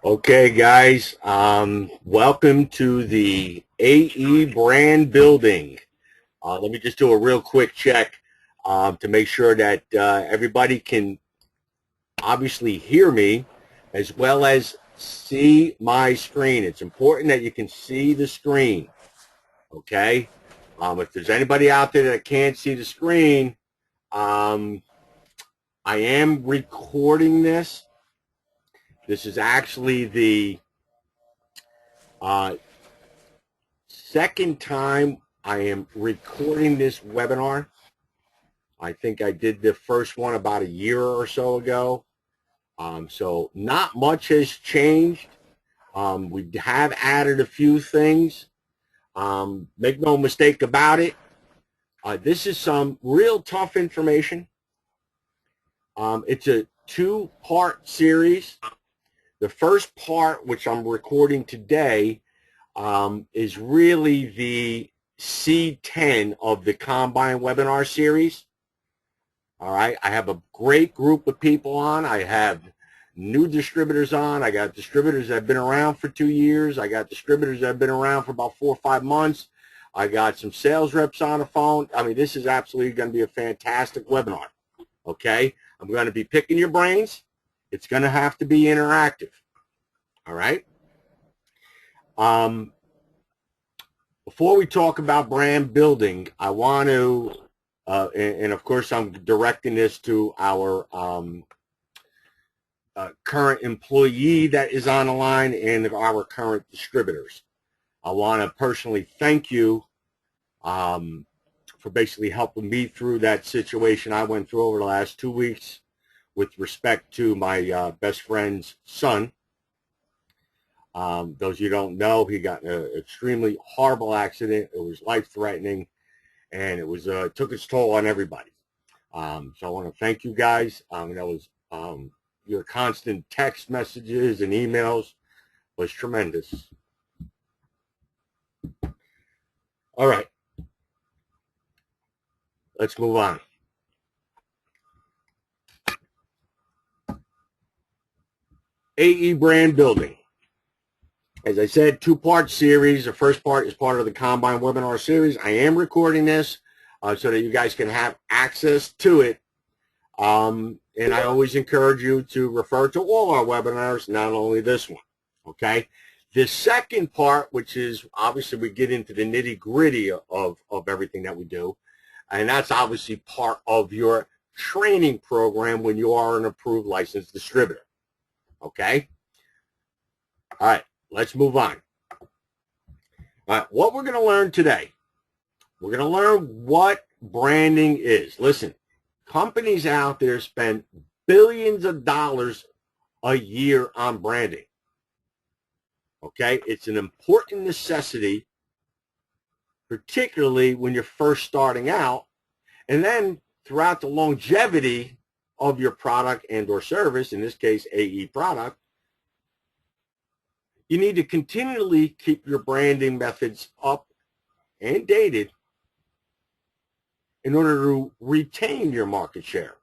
Okay, guys, welcome to the AE brand building. Let me just do a real quick check to make sure that everybody can obviously hear me as well as see my screen. It's important that you can see the screen, okay? If there's anybody out there that can't see the screen, I am recording this. This is actually the second time I am recording this webinar. I think I did the first one about a year or so ago. So not much has changed. We have added a few things. Make no mistake about it. This is some real tough information. It's a two-part series. The first part, which I'm recording today, is really the C10 of the Combine webinar series. All right, I have a great group of people on. I have new distributors on. I got distributors that have been around for 2 years. I got distributors that have been around for about 4 or 5 months. I got some sales reps on the phone. I mean, this is absolutely going to be a fantastic webinar. Okay, I'm going to be picking your brains. It's going to have to be interactive. All right. Before we talk about brand building, I want to, and of course I'm directing this to our current employee that is on the line and our current distributors. I want to personally thank you for basically helping me through that situation I went through over the last 2 weeks with respect to my best friend's son. Those you don't know, he got in an extremely horrible accident. It was life-threatening, and it was took its toll on everybody. So I want to thank you guys. That was your constant text messages and emails was tremendous. All right, let's move on. AE brand building. As I said, two-part series. The first part is part of the Combine webinar series. I am recording this so that you guys can have access to it. And I always encourage you to refer to all our webinars, not only this one. Okay? The second part, which is obviously we get into the nitty-gritty of everything that we do, and that's obviously part of your training program when you are an approved licensed distributor. Okay? All right. Let's move on. All right, what we're going to learn today, we're going to learn what branding is. Listen, companies out there spend billions of dollars a year on branding. Okay, it's an important necessity, particularly when you're first starting out, and then throughout the longevity of your product and or service, in this case, AE product, you need to continually keep your branding methods up and dated in order to retain your market share.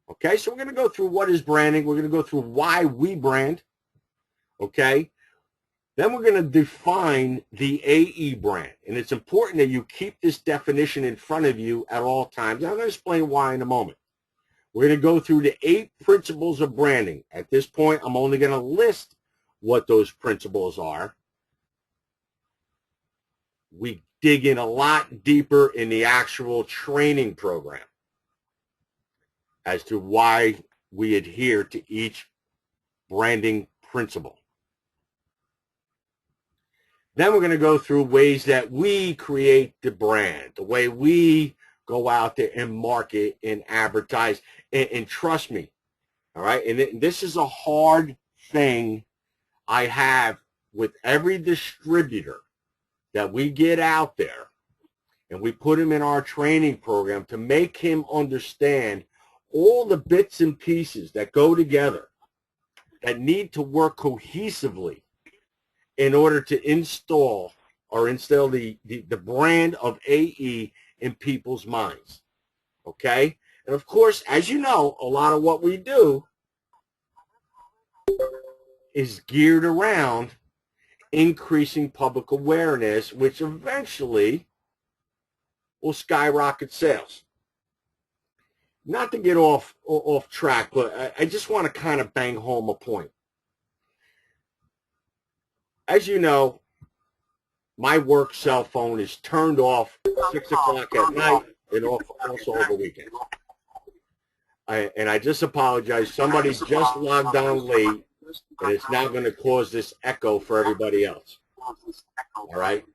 Okay, so we're going to go through what is branding. We're going to go through why we brand. Okay, then we're going to define the AE brand. And it's important that you keep this definition in front of you at all times. I'm going to explain why in a moment. We're going to go through the 8 principles of branding. At this point, I'm only going to list what those principles are. We dig in a lot deeper in the actual training program as to why we adhere to each branding principle. Then we're going to go through ways that we create the brand, the way we go out there and market and advertise. And trust me, all right, and this is a hard thing I have with every distributor that we get out there and we put him in our training program to make him understand all the bits and pieces that go together that need to work cohesively in order to instill the brand of AE in people's minds. Okay? And of course, as you know, a lot of what we do is geared around increasing public awareness, which eventually will skyrocket sales. Not to get off track, but I just want to kind of bang home a point. As you know, my work cell phone is turned off 6 o'clock at night and also over weekends. And I just apologize. Somebody just logged on late, and it's now going to cause this echo for everybody else. All right?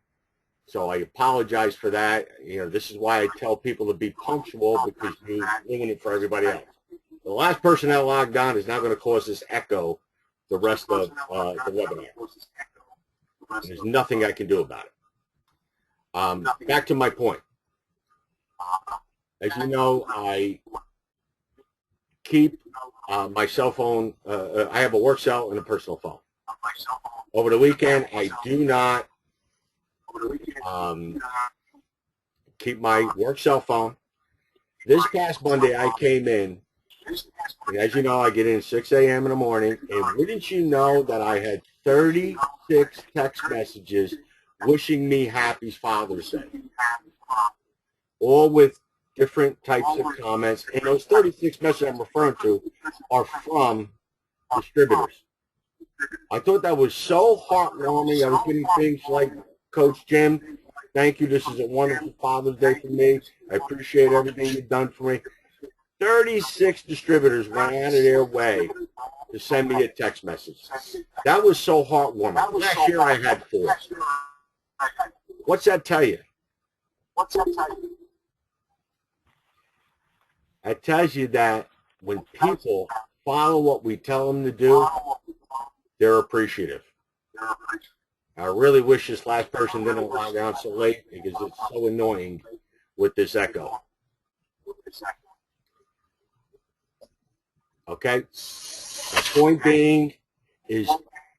So I apologize for that. You know, this is why I tell people to be punctual, because you're doing it for everybody else. The last person that logged on is now going to cause this echo the rest of the webinar. And there's nothing I can do about it. Back to my point. As you know, I keep my cell phone. I have a work cell and a personal phone. Over the weekend, I do not keep my work cell phone. This past Monday, I came in, and as you know, I get in at 6 a.m. in the morning, and wouldn't you know that I had 36 text messages wishing me happy Father's Day, all with different types of comments, and those 36 messages I'm referring to are from distributors. I thought that was so heartwarming. I was getting things like, Coach Jim, thank you. This is a wonderful Father's Day for me. I appreciate everything you've done for me. 36 distributors went out of their way to send me a text message. That was so heartwarming. Last year I had 4. What's that tell you? That tells you that when people follow what we tell them to do, they're appreciative. I really wish this last person didn't log on so late, because it's so annoying with this echo. Okay? My point being is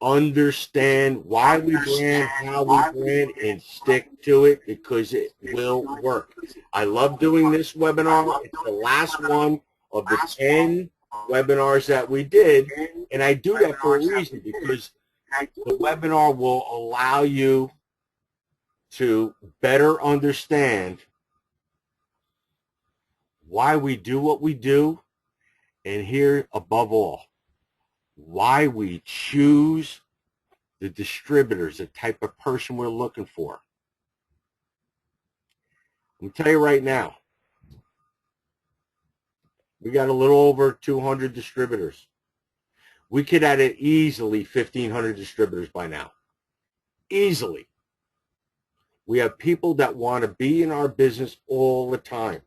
understand why we brand, how we brand, and stick to it, because it will work. I love doing this webinar. It's the last one of the 10 webinars that we did, and I do that for a reason, because the webinar will allow you to better understand why we do what we do, and here, above all, why we choose the distributors, the type of person we're looking for. I'm going to tell you right now, we got a little over 200 distributors. We could add it easily 1,500 distributors by now. Easily. We have people that want to be in our business all the time.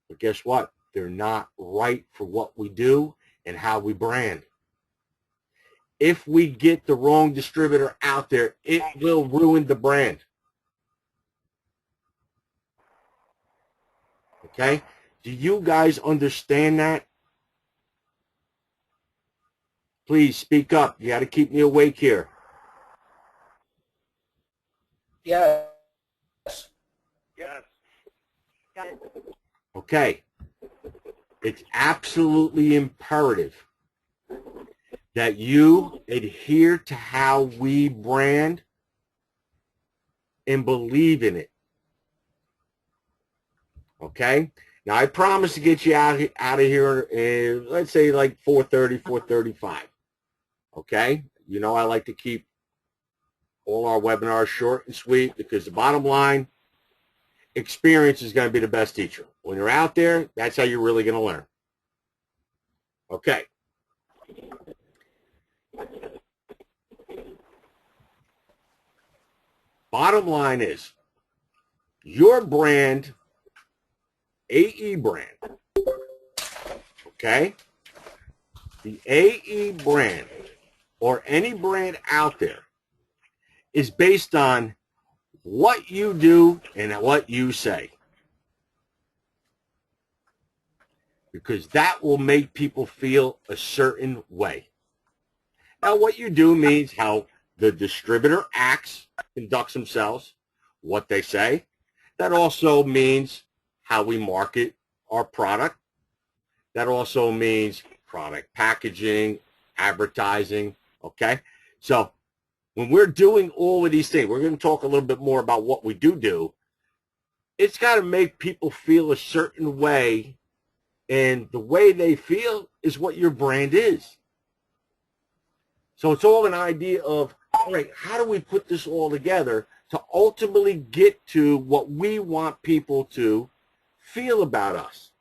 But guess what? They're not right for what we do and how we brand. If we get the wrong distributor out there, it will ruin the brand. Okay? Do you guys understand that? Please speak up. You got to keep me awake here. Yes. Yes. Okay. It's absolutely imperative that you adhere to how we brand and believe in it. Okay? Now, I promise to get you out of here, let's say like 4:30, 4:35. Okay? You know I like to keep all our webinars short and sweet, because the bottom line, experience is going to be the best teacher. When you're out there, that's how you're really going to learn. Okay. Bottom line is, your brand, AE brand, okay? The AE brand, or any brand out there, is based on what you do and what you say. Because that will make people feel a certain way. Now, what you do means how the distributor acts, conducts themselves, what they say. That also means how we market our product. That also means product packaging, advertising, okay? So when we're doing all of these things, we're going to talk a little bit more about what we do. It's got to make people feel a certain way, and the way they feel is what your brand is. So it's all an idea of, all right, how do we put this all together to ultimately get to what we want people to feel about us,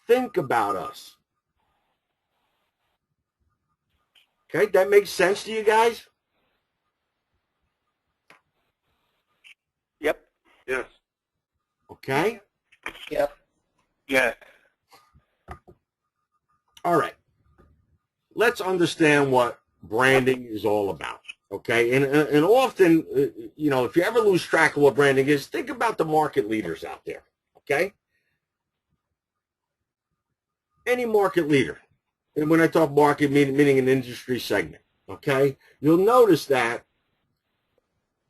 think about us. Okay, that makes sense to you guys? Yep. Yes. Okay. Yep. Yes. All right. Let's understand what branding is all about. Okay, and often, you know, if you ever lose track of what branding is, think about the market leaders out there. Okay, any market leader, and when I talk market, meaning an industry segment. Okay, you'll notice that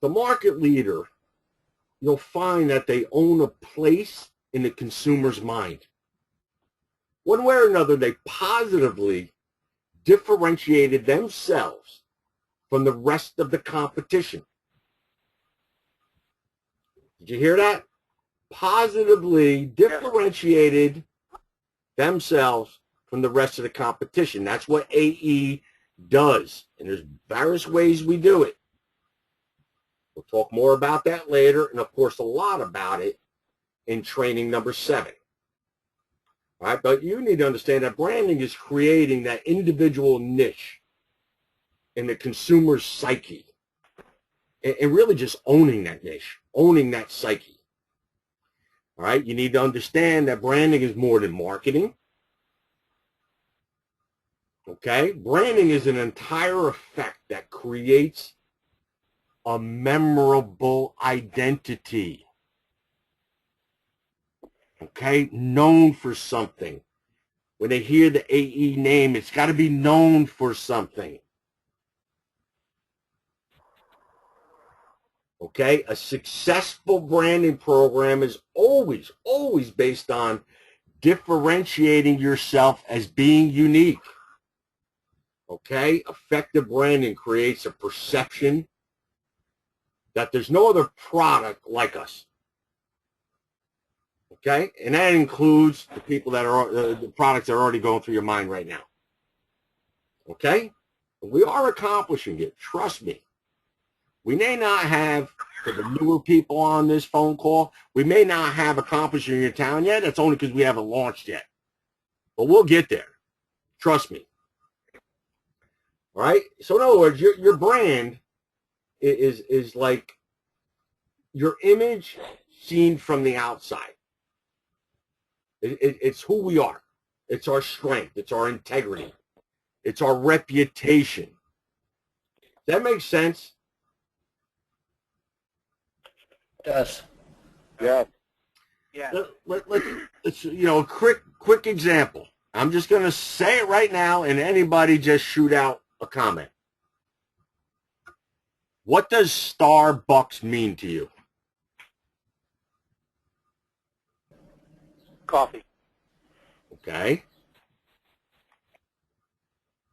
the market leader, you'll find that they own a place in the consumer's mind. One way or another, they positively differentiated themselves from the rest of the competition. Did you hear that? Positively differentiated themselves from the rest of the competition. That's what AE does. And there's various ways we do it. We'll talk more about that later, and of course a lot about it in training number 7. All right, but you need to understand that branding is creating that individual niche in the consumer's psyche, and really just owning that niche, owning that psyche. All right, you need to understand that branding is more than marketing. Okay, branding is an entire effect that creates a memorable identity. Okay, known for something. When they hear the AE name, it's got to be known for something. Okay, a successful branding program is always based on differentiating yourself as being unique. Okay, effective branding creates a perception that there's no other product like us. Okay, and that includes the people that are the products that are already going through your mind right now. Okay, we are accomplishing it. Trust me. We may not have, for the newer people on this phone call, we may not have accomplished in your town yet. That's only because we haven't launched yet. But we'll get there. Trust me. All right? So in other words, your brand is like your image seen from the outside. It's who we are. It's our strength. It's our integrity. It's our reputation. Does that make sense? Does. Yes. Yeah. Let's a quick example. I'm just going to say it right now, and anybody just shoot out a comment. What does Starbucks mean to you? Coffee. Okay.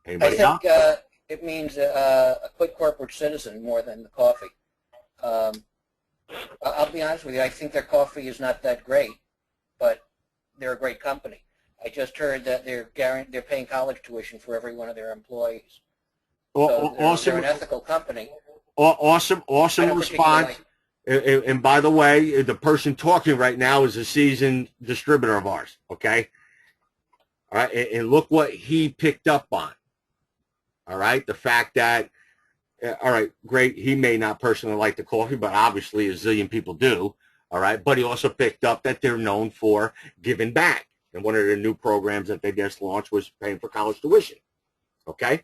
I Anybody think else? it means a quick corporate citizen more than the coffee. I'll be honest with you, I think their coffee is not that great, but they're a great company. I just heard that they're paying college tuition for every one of their employees. So they're an ethical company. Awesome response. And by the way, the person talking right now is a seasoned distributor of ours, okay? All right, and look what he picked up on. All right, the fact that, all right, great, he may not personally like the coffee, but obviously a zillion people do, all right? But he also picked up that they're known for giving back. And one of the new programs that they just launched was paying for college tuition, okay?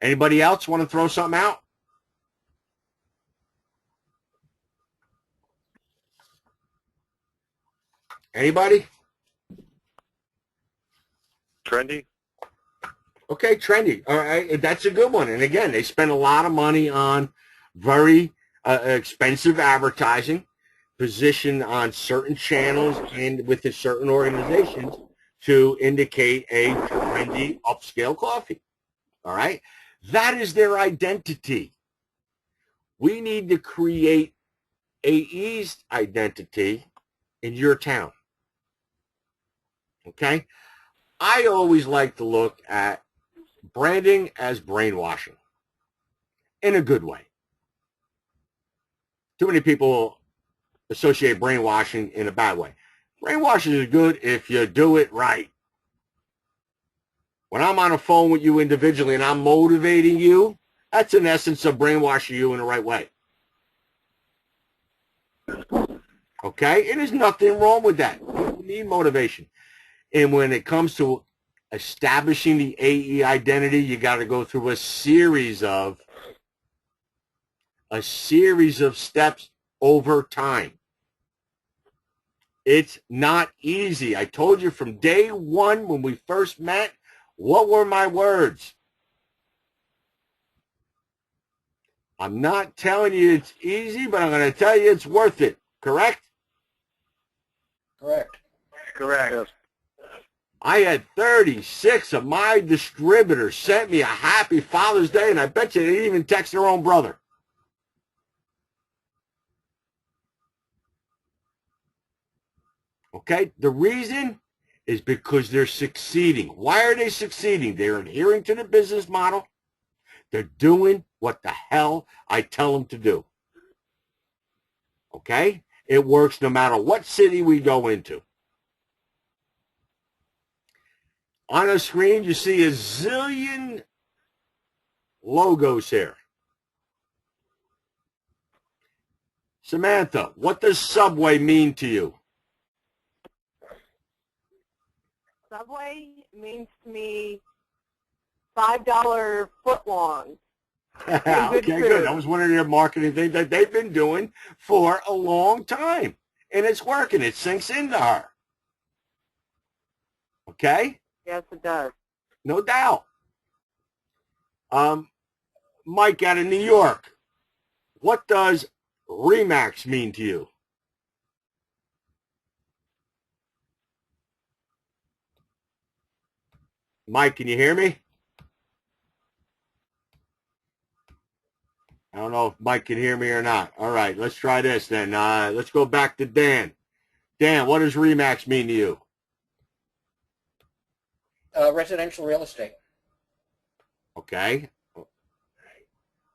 Anybody else want to throw something out? Anybody? Trendy. Okay, trendy. All right, that's a good one. And again, they spend a lot of money on very expensive advertising, positioned on certain channels and with certain organizations to indicate a trendy, upscale coffee. All right? That is their identity. We need to create AE's identity in your town. Okay? I always like to look at branding as brainwashing in a good way. Too many people associate brainwashing in a bad way. Brainwashing is good if you do it right. When I'm on a phone with you individually and I'm motivating you, that's in essence of brainwashing you in the right way. Okay? And there's nothing wrong with that. You need motivation. And when it comes to establishing the AE identity, you got to go through a series of steps over time. It's not easy. I told you from day one when we first met, what were my words? I'm not telling you it's easy, but I'm going to tell you it's worth it. Correct? Correct. Correct. Yes. I had 36 of my distributors sent me a happy Father's Day, and I bet you they didn't even text their own brother. Okay? The reason is because they're succeeding. Why are they succeeding? They're adhering to the business model. They're doing what the hell I tell them to do. Okay? It works no matter what city we go into. On a screen, you see a zillion logos here. Samantha, what does Subway mean to you? Subway means to me $5 footlongs. Okay, good. That was one of their marketing things that they've been doing for a long time. And it's working. It sinks into her. Okay? Yes, it does. No doubt. Mike out of New York, what does Remax mean to you? Mike, can you hear me? I don't know if Mike can hear me or not. All right, let's try this then. Let's go back to Dan. Dan, what does Remax mean to you? Residential real estate. Okay.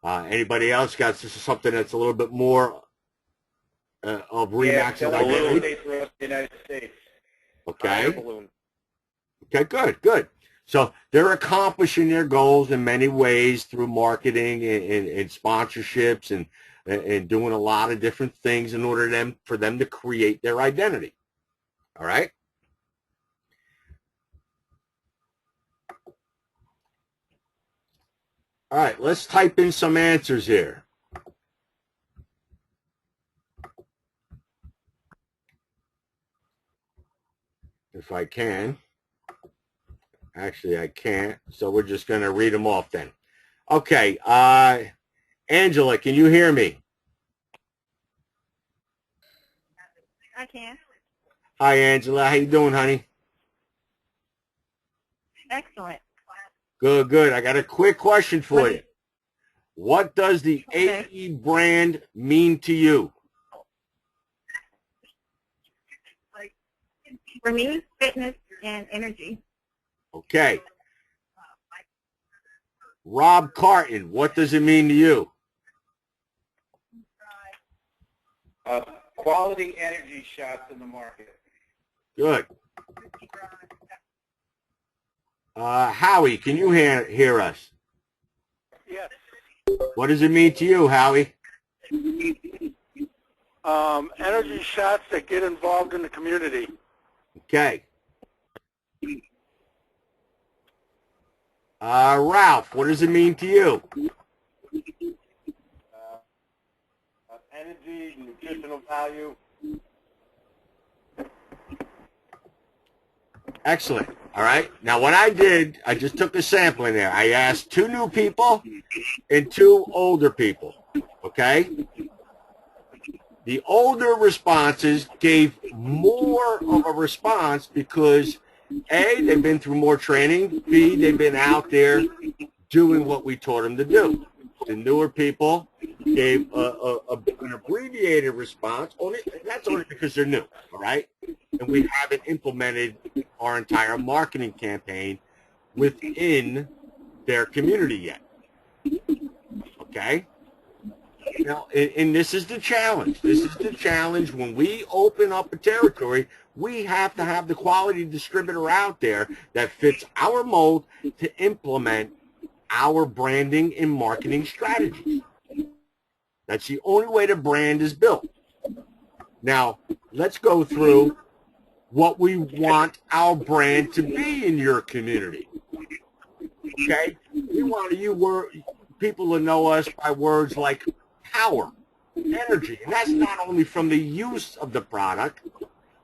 Anybody else got something that's a little bit more of Remax? Yeah, balloon throughout the United States. Okay. Okay, good. So they're accomplishing their goals in many ways through marketing and sponsorships and doing a lot of different things in order for them to create their identity. All right? All right, let's type in some answers here. If I can. Actually, I can't, so we're just going to read them off then. Okay, Angela, can you hear me? I can. Hi, Angela. How you doing, honey? Excellent. Good. I got a quick question for you. What does the AE brand mean to you? For me, fitness and energy. Okay. Rob Carton, what does it mean to you? Quality energy shots in the market. Good. Howie, can you hear us? Yes. What does it mean to you, Howie? Energy shots that get involved in the community. Okay. Ralph, what does it mean to you? Energy, nutritional value. Excellent. All right. Now, what I did, I just took a sample in there. I asked 2 new people and 2 older people. Okay? The older responses gave more of a response because A, they've been through more training. B, they've been out there doing what we taught them to do. The newer people gave an abbreviated response. That's only because they're new, all right? And we haven't implemented our entire marketing campaign within their community yet. Okay? Now, and this is the challenge. This is the challenge. When we open up a territory, we have to have the quality distributor out there that fits our mold to implement our branding and marketing strategies. That's the only way the brand is built. Now, let's go through what we want our brand to be in your community. Okay? We want people to know us by words like power, energy. And that's not only from the use of the product,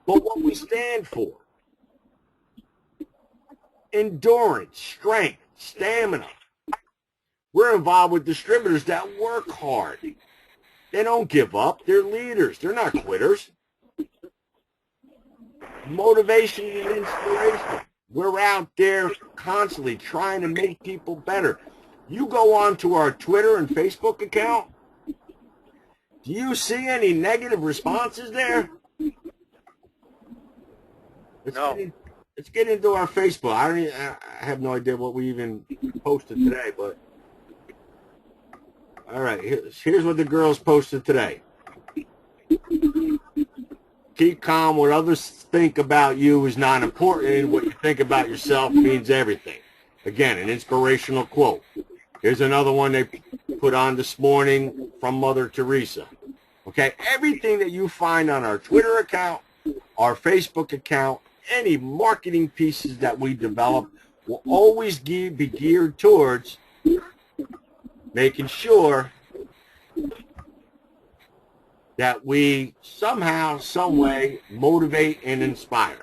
but what we stand for. Endurance, strength, stamina. We're involved with distributors that work hard. They don't give up. They're leaders. They're not quitters. Motivation and inspiration. We're out there constantly trying to make people better. You go on to our Twitter and Facebook account. Do you see any negative responses there? Let's get into our Facebook. I have no idea what we even posted today, but all right, here's what the girls posted today. Keep calm. What others think about you is not important. What you think about yourself means everything. Again, an inspirational quote. Here's another one they put on this morning from Mother Teresa. Okay, everything that you find on our Twitter account, our Facebook account, any marketing pieces that we develop will always be geared towards making sure that we somehow, some way, motivate and inspire.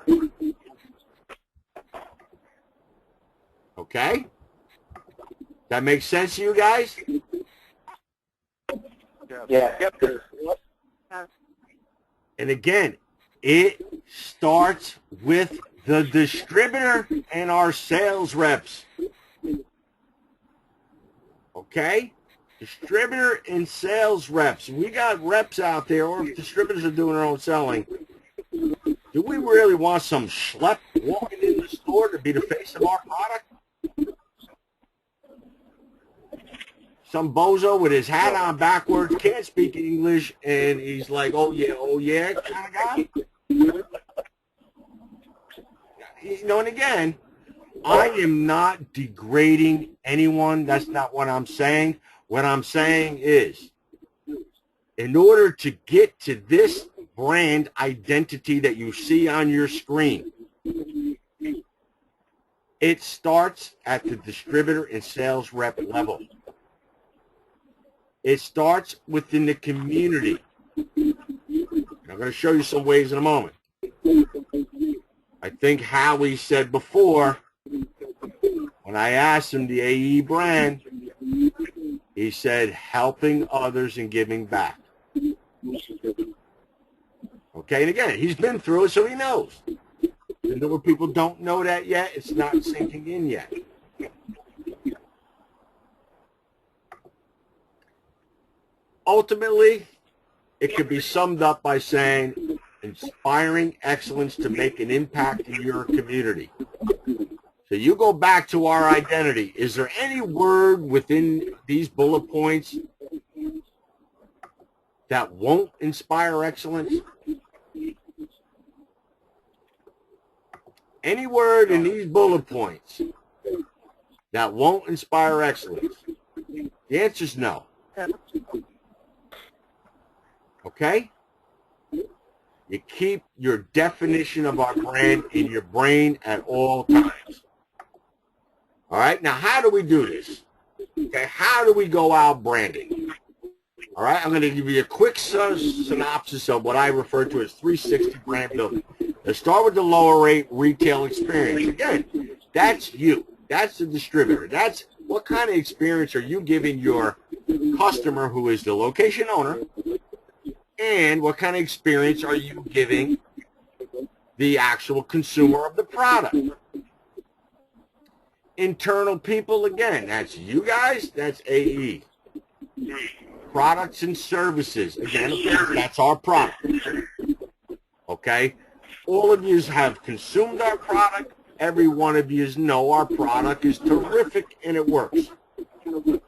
Okay? That makes sense to you guys? Yeah. Yep. And again, it starts with the distributor and our sales reps. Okay? Distributor and sales reps. We got reps out there, or if distributors are doing their own selling, do we really want some schlep walking in the store to be the face of our product? Some bozo with his hat on backwards, can't speak English, and he's like, oh yeah, kind of guy. You know, and again, I am not degrading anyone. That's not what I'm saying. What I'm saying is, in order to get to this brand identity that you see on your screen, it starts at the distributor and sales rep level. It starts within the community. I'm going to show you some ways in a moment. I think Howie said before, when I asked him the AE brand, he said helping others and giving back. Okay, and again, he's been through it, so he knows. The newer people don't know that yet. It's not sinking in yet. Ultimately, it could be summed up by saying inspiring excellence to make an impact in your community. So you go back to our identity. Is there any word within these bullet points that won't inspire excellence? Any word in these bullet points that won't inspire excellence? The answer is no. Okay? You keep your definition of our brand in your brain at all times. All right? Now, how do we do this? Okay, how do we go out branding? All right, I'm going to give you a quick synopsis of what I refer to as 360 brand building. Let's start with the lower rate retail experience. Again, that's you. That's the distributor. That's what kind of experience are you giving your customer who is the location owner, and what kind of experience are you giving the actual consumer of the product. Internal people, again, that's you guys, that's AE. Products and services, again, that's our product. Okay? All of you have consumed our product. Every one of you know our product is terrific and it works. The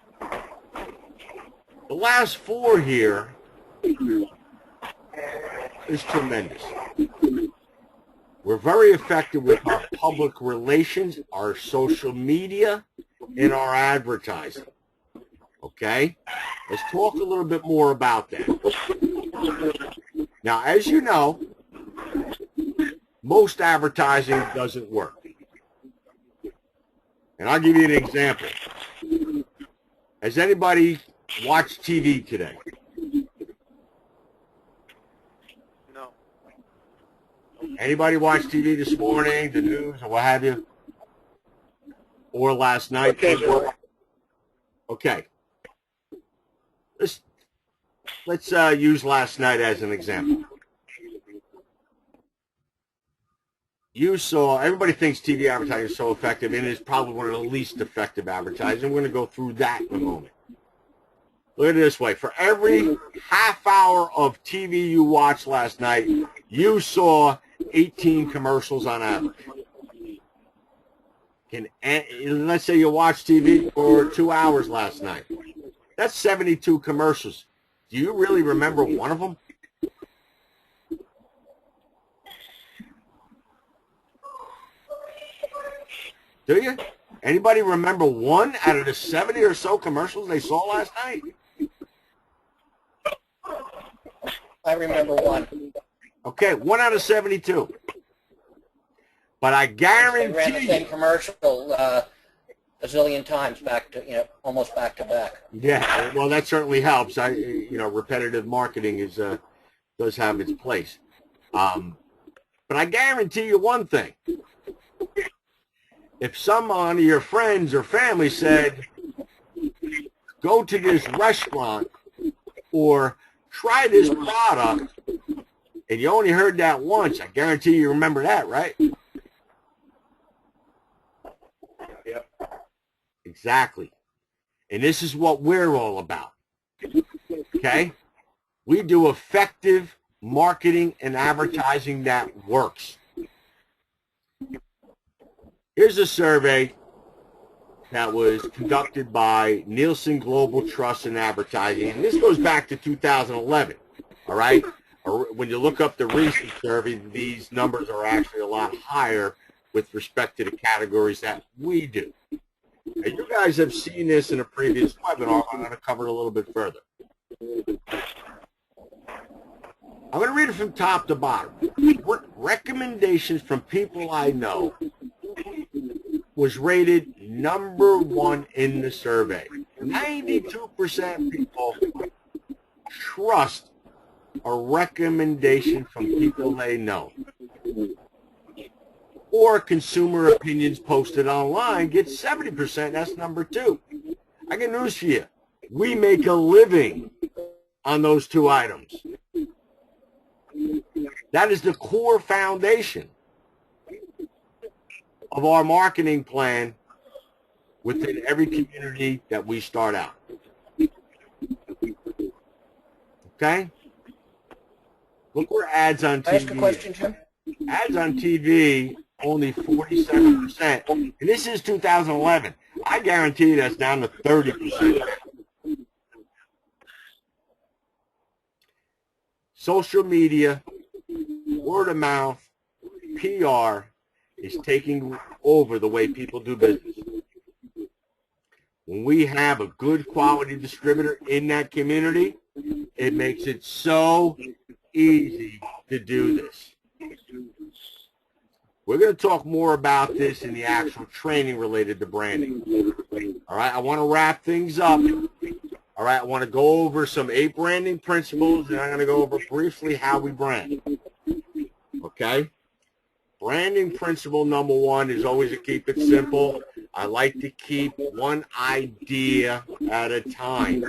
last four here is tremendous. We're very effective with our public relations, our social media, and our advertising. Okay? Let's talk a little bit more about that. Now, as you know, most advertising doesn't work. And I'll give you an example. Has anybody watched TV today? No. Anybody watch TV this morning, the news, or what have you? Or last night? Okay. Let's use last night as an example. You saw, everybody thinks TV advertising is so effective, and it's probably one of the least effective advertising. We're going to go through that in a moment. Look at it this way. For every half hour of TV you watched last night, you saw 18 commercials on average. Let's say you watched TV for 2 hours last night. That's 72 commercials. Do you really remember one of them? Do you? Anybody remember one out of the 70 or so commercials they saw last night? I remember one. Okay, 1 out of 72. But I guarantee They ran the same commercial a zillion times back to, almost back to back. Yeah, well, that certainly helps. Repetitive marketing does have its place. But I guarantee you one thing. If someone of your friends or family said, go to this restaurant or try this product, and you only heard that once, I guarantee you remember that, right? Yep. Exactly. And this is what we're all about. Okay? We do effective marketing and advertising that works. Here's a survey that was conducted by Nielsen Global Trust in Advertising, and this goes back to 2011, all right? When you look up the recent survey, these numbers are actually a lot higher with respect to the categories that we do. Now, you guys have seen this in a previous webinar. I'm going to cover it a little bit further. I'm going to read it from top to bottom. Recommendations from people I know was rated #1 in the survey. 92% people trust a recommendation from people they know. Or consumer opinions posted online gets 70%. That's #2. I got news for you. We make a living on those two items. That is the core foundation of our marketing plan within every community that we start out. Okay? Look where ads on TV. Can I ask a question, Jim? Ads on TV, only 47%. And this is 2011. I guarantee you that's down to 30%. Social media, word of mouth, PR is taking over the way people do business. When we have a good quality distributor in that community, it makes it so easy to do this. We're going to talk more about this in the actual training related to branding. All right, I want to wrap things up. All right, I want to go over some 8 branding principles, and I'm going to go over briefly how we brand. Okay? Branding principle #1 is always to keep it simple. I like to keep one idea at a time.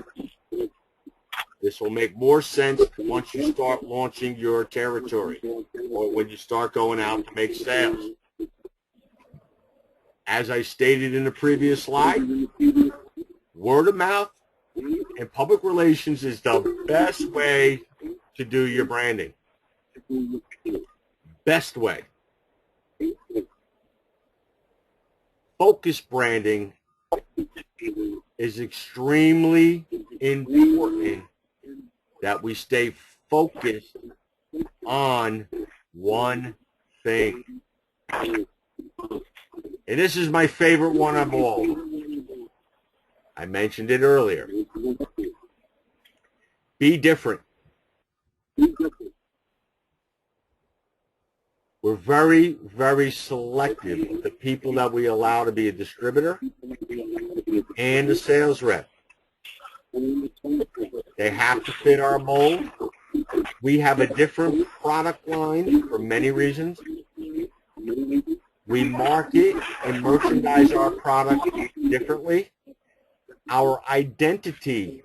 This will make more sense once you start launching your territory. or when you start going out to make sales. As I stated in the previous slide, word of mouth and public relations is the best way to do your branding. Best way. Focus branding is extremely important that we stay focused on one thing. And this is my favorite one of all. I mentioned it earlier. Be different. We're very, very selective with the people that we allow to be a distributor and a sales rep. They have to fit our mold. We have a different product line for many reasons. We market and merchandise our product differently. Our identity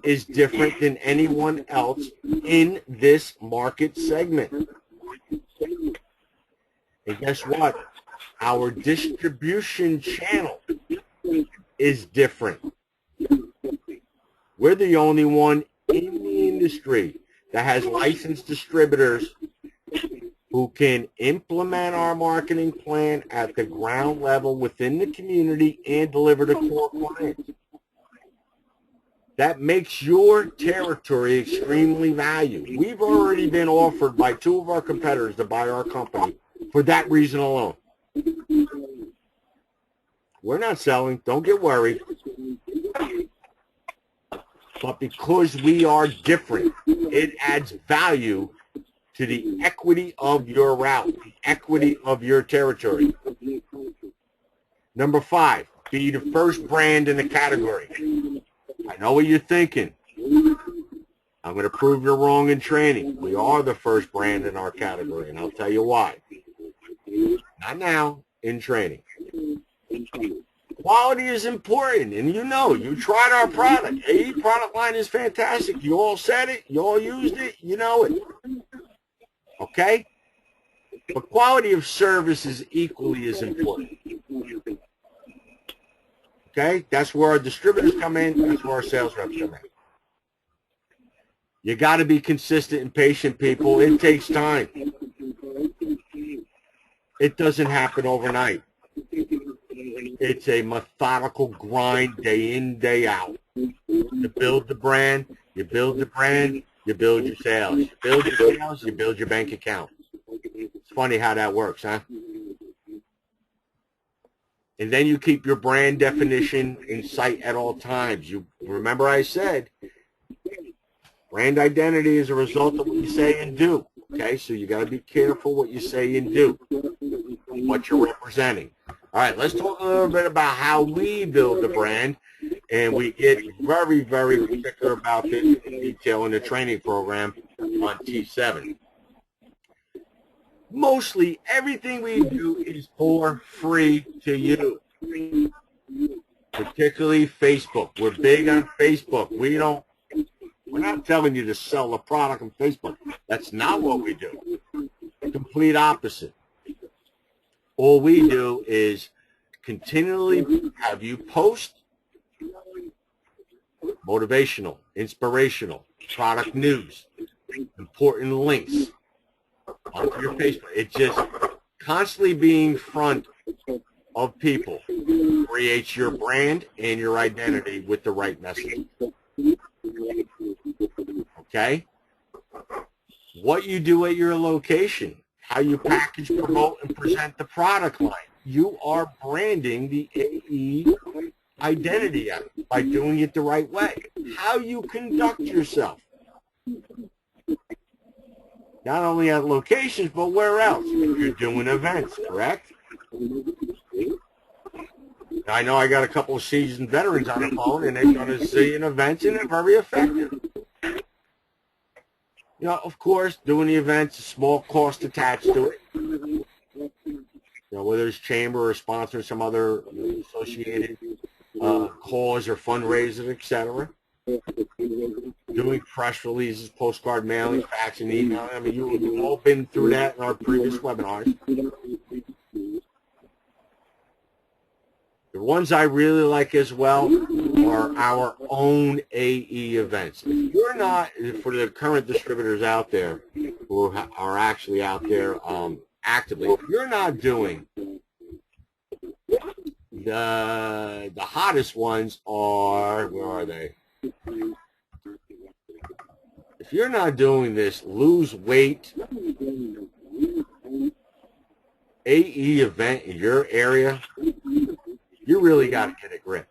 is different than anyone else in this market segment. And guess what? Our distribution channel is different. We're the only one in the industry that has licensed distributors who can implement our marketing plan at the ground level within the community and deliver to core clients. That makes your territory extremely valued. We've already been offered by 2 of our competitors to buy our company for that reason alone. We're not selling. Don't get worried. But because we are different, it adds value to the equity of your route, the equity of your territory. Number 5, be the first brand in the category. I know what you're thinking. I'm going to prove you're wrong in training. We are the first brand in our category, and I'll tell you why. Not now, in training. Quality is important, and you know, you tried our product. AE product line is fantastic. You all said it. You all used it. You know it. Okay? But quality of service is equally as important. Okay? That's where our distributors come in. That's where our sales reps come in. You got to be consistent and patient, people. It takes time. It doesn't happen overnight. It's a methodical grind day in, day out. You build the brand, you build the brand, you build your sales. You build your sales, you build your bank account. It's funny how that works, huh? And then you keep your brand definition in sight at all times. You remember I said, brand identity is a result of what you say and do. Okay, so you got to be careful what you say and do, what you're representing. All right, let's talk a little bit about how we build the brand, and we get very, very particular about this in detail in the training program on T7. Mostly everything we do is for free to you, particularly Facebook. We're big on Facebook. We're not telling you to sell a product on Facebook. That's not what we do. Complete opposite. All we do is continually have you post motivational, inspirational, product news, important links onto your Facebook. It's just constantly being in front of people creates your brand and your identity with the right message. Okay? What you do at your location, how you package, promote, and present the product line. You are branding the AE identity by doing it the right way. How you conduct yourself. Not only at locations, but where else? You're doing events, correct? I know I got a couple of seasoned veterans on the phone, and they're going to see an event, and they're very effective. You know, of course, doing the events, a small cost attached to it. You know, whether it's chamber or sponsor some other associated cause or fundraiser, etc. doing press releases, postcard mailing, fax, and email. I mean, you've all been through that in our previous webinars. The ones I really like as well are our own AE events. If you're not, for the current distributors out there who are actually out there actively, if you're not doing the hottest ones are, where are they? If you're not doing this, lose weight AE event in your area, you really got to get a grip.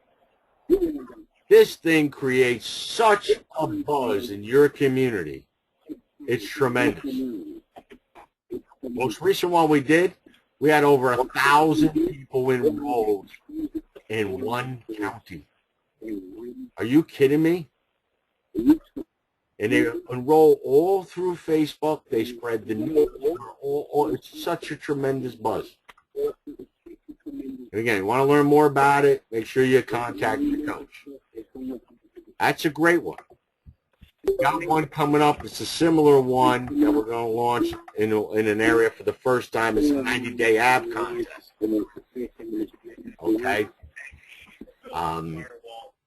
This thing creates such a buzz in your community. It's tremendous. Most recent one we did, we had over 1,000 people enrolled in one county. Are you kidding me? And they enroll all through Facebook. They spread the news. It's such a tremendous buzz. And again, you want to learn more about it, make sure you contact your coach. That's a great one. Got one coming up. It's a similar one that we're going to launch in an area for the first time. It's a 90-day ab contest. Okay?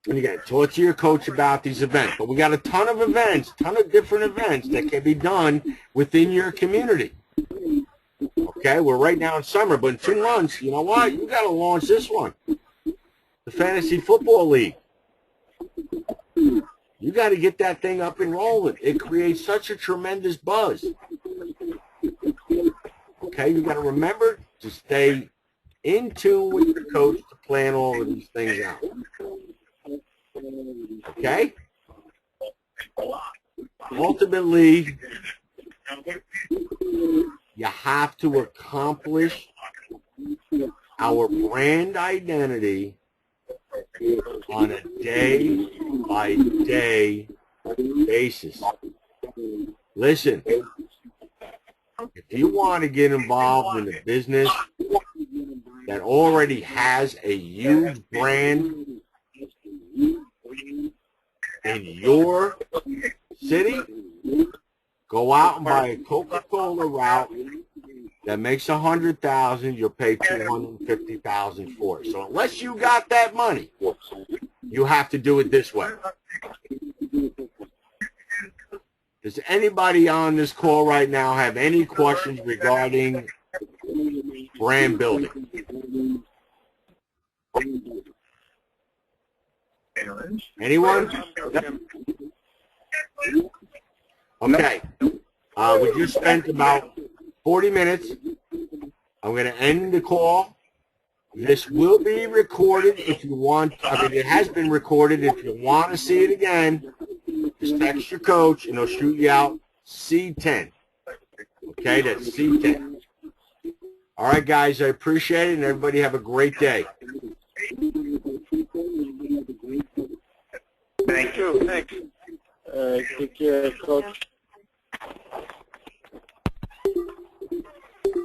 And again, talk to your coach about these events. But we got a ton of events, ton of different events that can be done within your community. Okay, we're right now in summer, but in 2 months, you know what? You got to launch this one. The Fantasy Football League. You got to get that thing up and rolling. It creates such a tremendous buzz. Okay, you got to remember to stay in tune with your coach to plan all of these things out. Okay? Ultimately, you have to accomplish our brand identity on a day-by-day basis. Listen, if you want to get involved in a business that already has a huge brand in your city, go out and buy a Coca-Cola route that makes $100,000. You'll pay $250,000 for it. So unless you got that money, you have to do it this way. Does anybody on this call right now have any questions regarding brand building? Anyone? Okay. We just spent about 40 minutes. I'm going to end the call. This will be recorded if you want. I mean, it has been recorded. If you want to see it again, just text your coach and he'll shoot you out C10. Okay, that's C10. All right, guys, I appreciate it, and everybody have a great day. Thank you. Thanks. Take care, Coach.